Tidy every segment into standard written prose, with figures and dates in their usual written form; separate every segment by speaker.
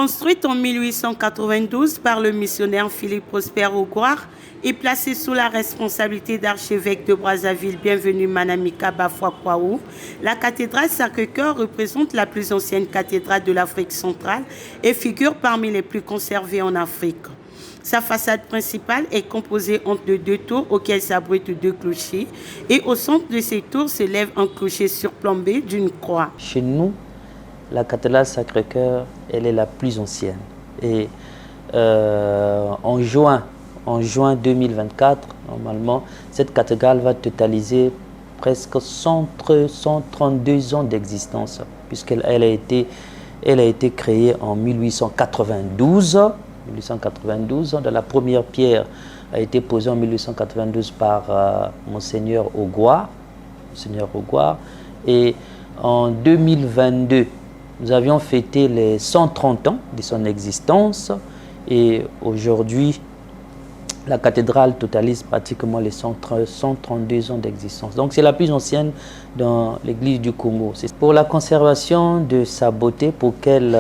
Speaker 1: Construite en 1892 par le missionnaire Philippe Prosper Augoire et placée sous la responsabilité d'archevêque de Brazzaville, bienvenue Manamika Bafouakwaou, la cathédrale Sacré-Cœur représente la plus ancienne cathédrale de l'Afrique centrale et figure parmi les plus conservées en Afrique. Sa façade principale est composée de deux tours auxquelles s'abritent deux clochers et au centre de ces tours se lève un clocher surplombé d'une croix.
Speaker 2: Chez nous, la cathédrale Sacré-Cœur, elle est la plus ancienne. Et en juin 2024, normalement, cette cathédrale va totaliser presque 132 ans d'existence, puisqu'elle a été créée en 1892. Dans la première pierre a été posée en 1892 par Monseigneur Augoire. Et en 2022, nous avions fêté les 130 ans de son existence. Et aujourd'hui, la cathédrale totalise pratiquement les 132 ans d'existence. Donc c'est la plus ancienne dans l'église du Congo. C'est pour la conservation de sa beauté, pour qu'elle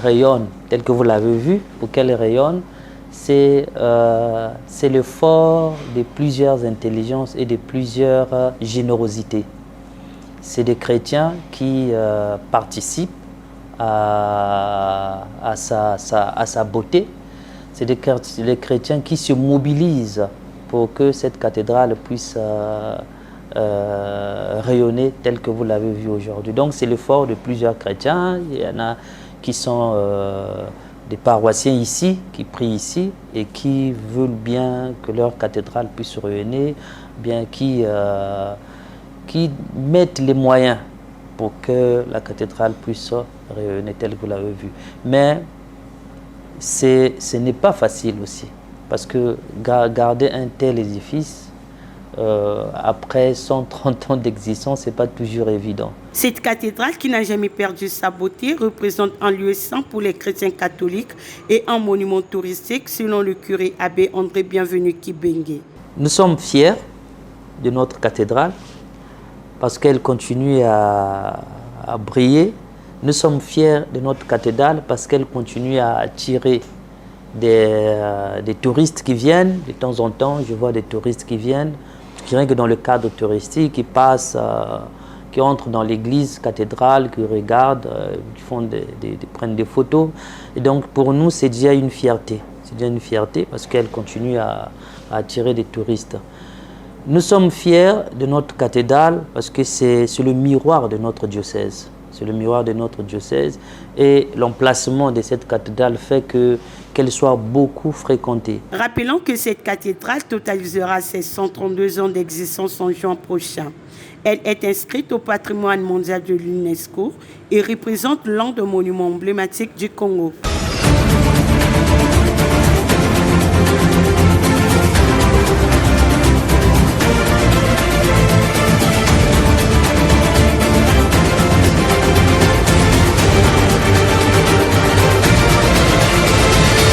Speaker 2: rayonne, tel que vous l'avez vu, pour qu'elle rayonne, c'est l'effort de plusieurs intelligences et de plusieurs générosités. C'est des chrétiens qui participent à sa beauté. C'est des chrétiens qui se mobilisent pour que cette cathédrale puisse rayonner tel que vous l'avez vu aujourd'hui. Donc c'est l'effort de plusieurs chrétiens. Il y en a qui sont des paroissiens ici, qui prient ici et qui veulent bien que leur cathédrale puisse rayonner, bien qui mettent les moyens pour que la cathédrale puisse rayonner tel que vous l'avez vu. Mais ce n'est pas facile aussi, parce que garder un tel édifice, après 130 ans d'existence, ce n'est pas toujours évident.
Speaker 1: Cette cathédrale, qui n'a jamais perdu sa beauté, représente un lieu saint pour les chrétiens catholiques et un monument touristique, selon le curé abbé André Bienvenu Kibengue.
Speaker 2: Nous sommes fiers de notre cathédrale, parce qu'elle continue à briller. Nous sommes fiers de notre cathédrale parce qu'elle continue à attirer des touristes qui viennent. De temps en temps, je vois des touristes qui viennent, rien que dans le cadre touristique, qui passent, qui entrent dans l'église cathédrale, qui regardent, qui prennent des photos. Et donc pour nous, c'est déjà une fierté. C'est déjà une fierté parce qu'elle continue à attirer des touristes. Nous sommes fiers de notre cathédrale parce que c'est le miroir de notre diocèse. C'est le miroir de notre diocèse et l'emplacement de cette cathédrale fait qu'elle soit beaucoup fréquentée.
Speaker 1: Rappelons que cette cathédrale totalisera ses 132 ans d'existence en juin prochain. Elle est inscrite au patrimoine mondial de l'UNESCO et représente l'un des monuments emblématiques du Congo.